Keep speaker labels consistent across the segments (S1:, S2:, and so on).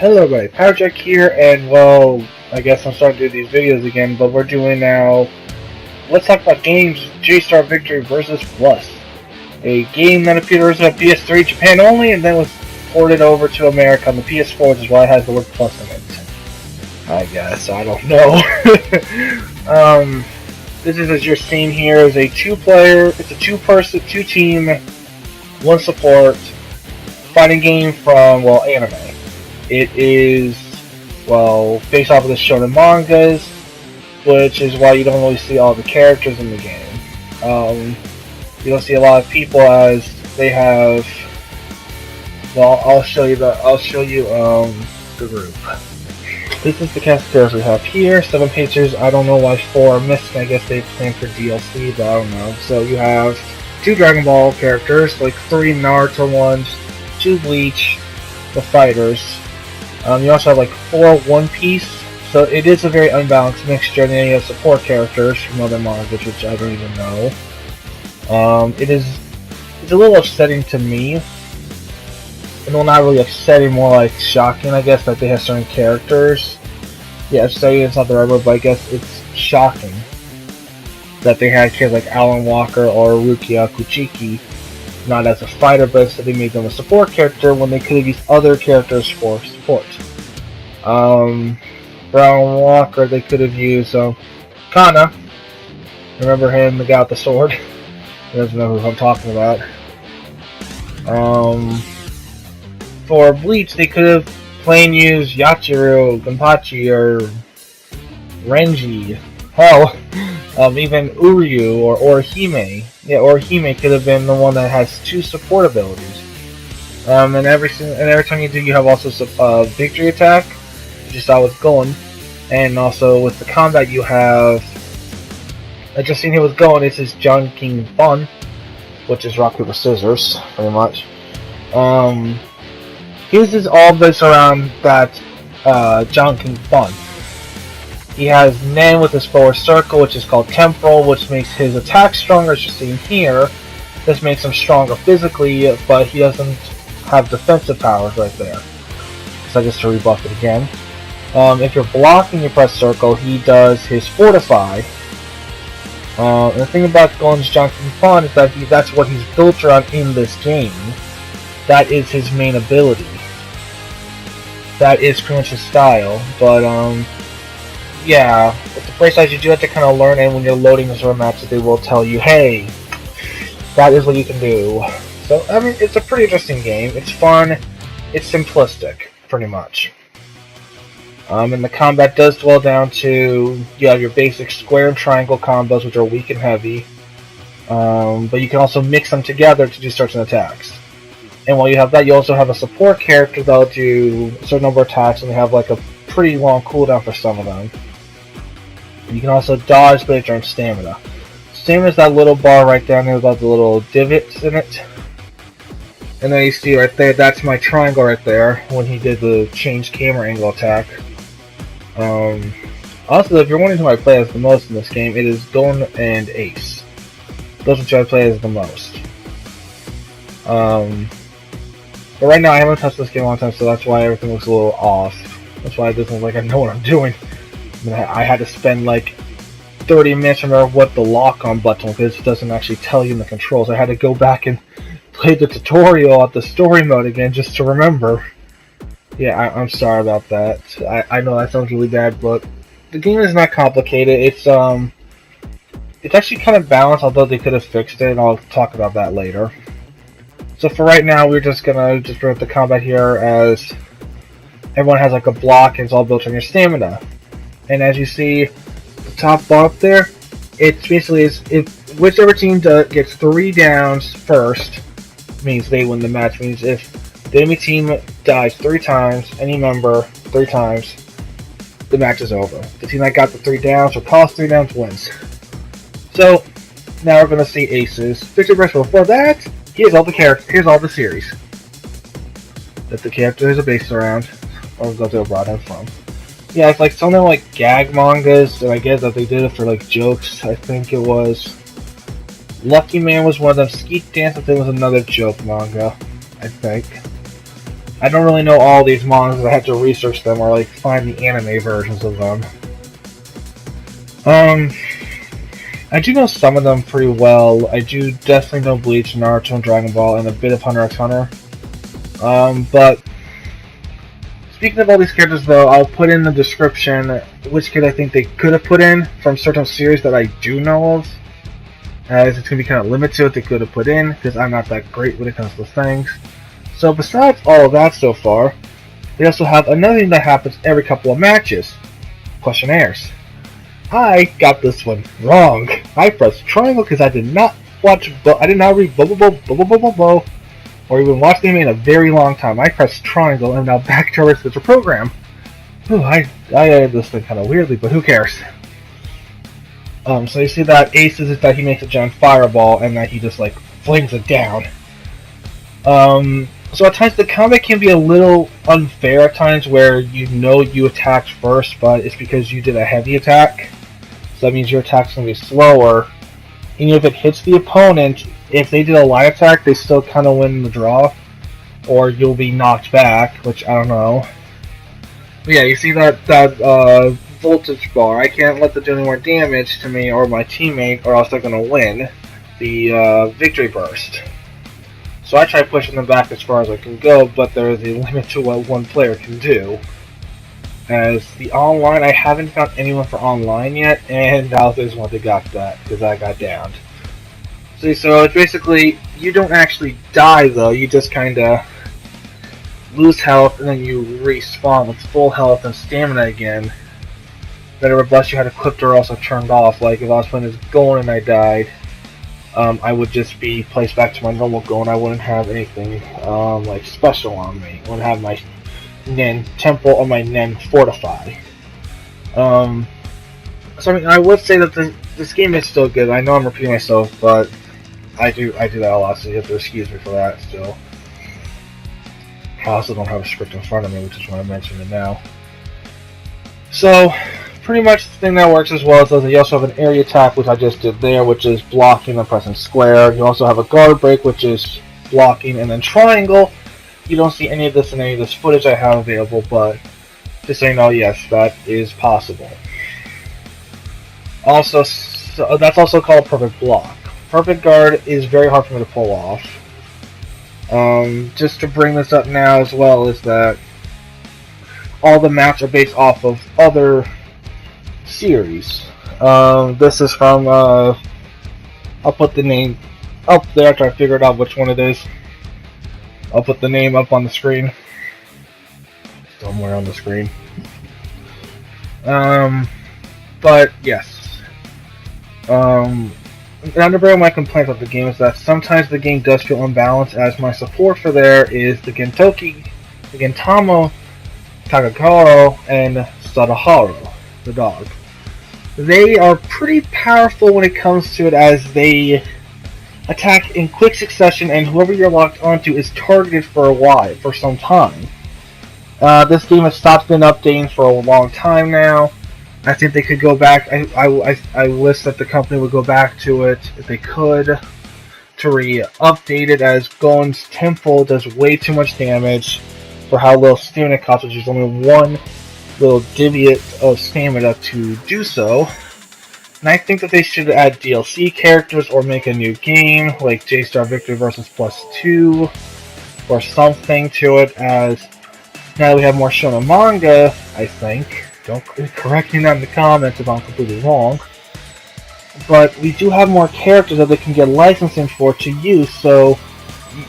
S1: Hello everybody, PowerJack here, and well, I guess I'm starting to do these videos again, but we're doing now, let's talk about games J-Star Victory vs. Plus. A game that appeared originally on PS3 Japan only, and then was ported over to America on the PS4, which is why it has the word plus in it. I guess, I don't know. This is, as you're seeing here, is a it's a two-person, two-team, one support, fighting game from, well, anime. It is, well, based off of the shonen mangas, which is why you don't really see all the characters in the game. You don't see a lot of people as they have. Well, I'll show you the group. This is the cast of characters we have here. 7 pages. I don't know why 4 are missing. I guess they plan for DLC, but I don't know. So you have 2 Dragon Ball characters, like 3 Naruto ones, 2 Bleach, the fighters. You also have like 4 One Piece, so it is a very unbalanced mixture, and then you have support characters from other mangas, which I don't even know. It's a little upsetting to me, and well, not really upsetting, more like shocking, I guess, that they have certain characters. Yeah, upsetting is not the right word, but I guess it's shocking that they had characters like Alan Walker or Rukia Kuchiki not as a fighter, but instead they made them a support character when they could have used other characters for support. For Alan Walker, they could have used Kana. Remember him, the guy with the sword? He doesn't know who I'm talking about. For Bleach, they could have plain used Yachiru, Gunpachi, or Renji. Hell, even Uryu or Orihime. Yeah, Orihime could have been the one that has 2 support abilities. And every time you do, you have also victory attack, which you saw with Gon, and also with the combat you have. I just seen here with Gon. This is John King Fun, which is rock paper scissors, pretty much. His is all based around that John King Fun. He has Nen with his forward circle, which is called Temporal, which makes his attack stronger, as you're seeing here. This makes him stronger physically, but he doesn't have defensive powers right there. So just to rebuff it again. If you're blocking, you press circle, he does his Fortify. And the thing about Gon's John King Fun is that that's what he's built around in this game. That is his main ability. That is pretty much his style, but yeah, with the play size you do have to kind of learn, and when you're loading the sort of maps, they will tell you, hey, that is what you can do. So, I mean, it's a pretty interesting game. It's fun. It's simplistic, pretty much. And the combat does dwell down to, you have your basic square and triangle combos, which are weak and heavy. But you can also mix them together to do certain attacks. And while you have that, you also have a support character that'll do a certain number of attacks, and they have like a pretty long cooldown for some of them. You can also dodge, but it drains stamina. Stamina is that little bar right down there without the little divots in it. And then you see right there, that's my triangle right there, when he did the change camera angle attack. Also, if you're wondering who I play as the most in this game, it is Gon and Ace. Those are who I play as the most. But right now I haven't touched this game in a long time, so that's why everything looks a little off. That's why it doesn't look like I know what I'm doing. I mean, I had to spend like 30 minutes to remember what the lock-on button was, because it doesn't actually tell you in the controls. I had to go back and play the tutorial at the story mode again just to remember. Yeah, I'm sorry about that. I know that sounds really bad, but the game is not complicated. It's actually kind of balanced, although they could have fixed it, and I'll talk about that later. So for right now, we're just gonna bring up the combat here, as everyone has like a block, and it's all built on your stamina. And as you see, the top bar up there, it's basically if whichever team gets 3 downs first, means they win the match. Means if the enemy team dies 3 times, any member 3 times, the match is over. The team that got the 3 downs or cost 3 downs wins. So now we're gonna see Aces. Victor Brush. Before that, here's all the characters. Here's all the series that the characters are based around, or that they brought him from. Yeah, it's like something like gag mangas, and I guess that they did it for like jokes. I think it was Lucky Man was one of them. Skeet Dance, I think, was another joke manga, I think. I don't really know all these mangas. I had to research them or like find the anime versions of them. I do know some of them pretty well. I do definitely know Bleach, Naruto, and Dragon Ball, and a bit of Hunter x Hunter. But speaking of all these characters, though, I'll put in the description which kid I think they could have put in from certain series that I do know of, as it's going to be kind of limited to what they could have put in, because I'm not that great when it comes to things. So besides all of that so far, they also have another thing that happens every couple of matches: questionnaires. I got this one wrong. I pressed triangle because I did not read blah, or even watch the anime in a very long time. I pressed triangle and now back to our research program. Ooh, I edited this thing kind of weirdly, but who cares? So you see that Aces is that he makes a giant fireball and that he just like flings it down. So at times the combat can be a little unfair at times where you attacked first, but it's because you did a heavy attack. So that means your attack's going to be slower. And if it hits the opponent, if they did a light attack, they still kind of win the draw. Or you'll be knocked back, which I don't know. But yeah, you see that voltage bar. I can't let them do any more damage to me or my teammate, or else they're going to win the victory burst. So I try pushing them back as far as I can go, but there is a limit to what one player can do. As the online, I haven't found anyone for online yet, and now there's one that got that, because I got downed. See, so it's basically, you don't actually die though, you just kinda lose health, and then you respawn with full health and stamina again. Better bless you had equipped or also turned off, like if I was playing as Gon and I died, I would just be placed back to my normal Gon. I wouldn't have anything like special on me. I wouldn't have my Nen Temple or my Nen Fortify. So I mean, I would say that this game is still good. I know I'm repeating myself, but I do that a lot, so you have to excuse me for that still. I also don't have a script in front of me, which is why I'm mentioning it now. So, pretty much the thing that works as well is that you also have an area attack, which I just did there, which is blocking and pressing square. You also have a guard break, which is blocking, and then triangle. You don't see any of this in any of this footage I have available, but just so you know, yes, that is possible. Also, so that's also called perfect block. Perfect guard is very hard for me to pull off. Just to bring this up now as well is that all the maps are based off of other series. This is from, I'll put the name up there after I figure out which one it is. I'll put the name up on the screen. Somewhere on the screen. But yes. And to bring my complaints about the game is that sometimes the game does feel unbalanced, as my support for there is the Gintamo, Takagaro, and Sadaharu, the dog. They are pretty powerful when it comes to it, as they attack in quick succession, and whoever you're locked onto is targeted for some time. This game has stopped being updating for a long time now. I think they could go back. I wish that the company would go back to it if they could, to re-update it, as Gon's Temple does way too much damage for how little stamina it costs, which is only one little divot of stamina to do so. And I think that they should add DLC characters or make a new game, like J-Star Victory vs. +2, or something to it, as now that we have more shonen manga, I think. Don't correct me in the comments if I'm completely wrong. But we do have more characters that they can get licensing for to use, so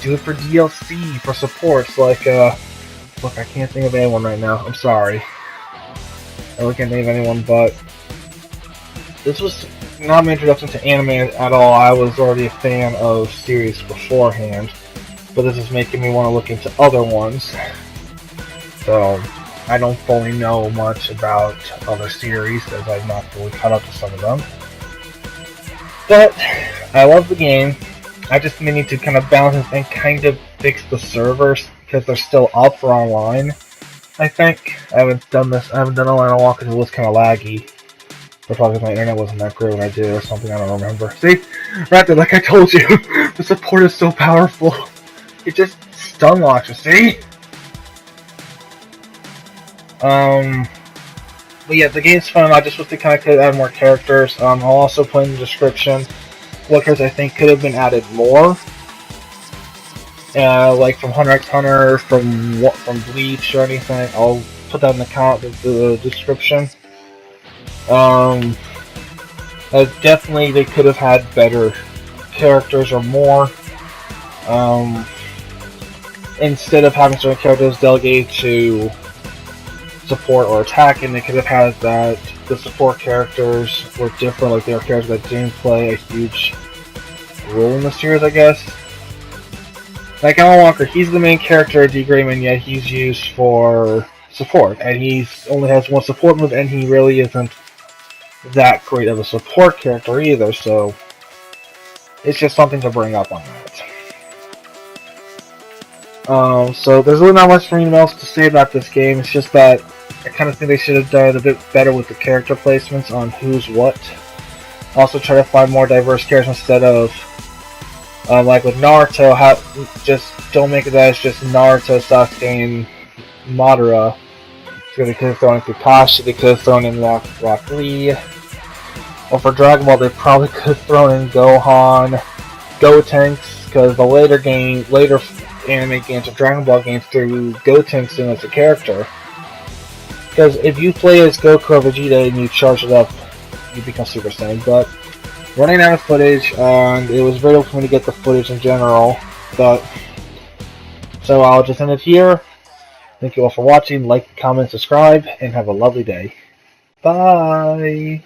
S1: do it for DLC, for supports, like, look, I can't think of anyone right now, I'm sorry. I really can't think of anyone, but this was not my introduction to anime at all. I was already a fan of series beforehand, but this is making me want to look into other ones. So, I don't fully know much about other series, as I've not fully caught up to some of them. But, I love the game. I just need to kind of balance and kind of fix the servers, because they're still up for online, I think. I haven't done online in a while because it was kind of laggy. Or probably my internet wasn't that great when I did it or something, I don't remember. See? Right there, like I told you, the support is so powerful. It just stun locks you, see? But yeah, the game's fun. I just wish they kind of could add more characters. I'll also put in the description what characters I think could have been added more. Like from Hunter x Hunter, from Bleach or anything. I'll put that in the description. Definitely they could have had better characters or more. Instead of having certain characters delegated to support or attacking, they could have had that the support characters were different, like they were characters that didn't play a huge role in the series, I guess. Like Alan Walker, he's the main character of D-Grayman, yet he's used for support, and he only has one support move, and he really isn't that great of a support character either, so it's just something to bring up on that. So there's really not much else to say about this game. It's just that I kind of think they should have done it a bit better with the character placements on who's what. Also try to find more diverse characters instead of like with Naruto, just don't make it that it's just Naruto, Sasuke, and Madara. So they could have thrown in Kakashi, they could have thrown in Rock Lee. Or for Dragon Ball, they probably could have thrown in Gohan, Gotenks, because the later anime games or Dragon Ball games threw Gotenks in as a character. Because if you play as Goku or Vegeta and you charge it up, you become Super Saiyan. But running out of footage, and it was very difficult for me to get the footage in general. But so I'll just end it here. Thank you all for watching. Like, comment, subscribe, and have a lovely day. Bye!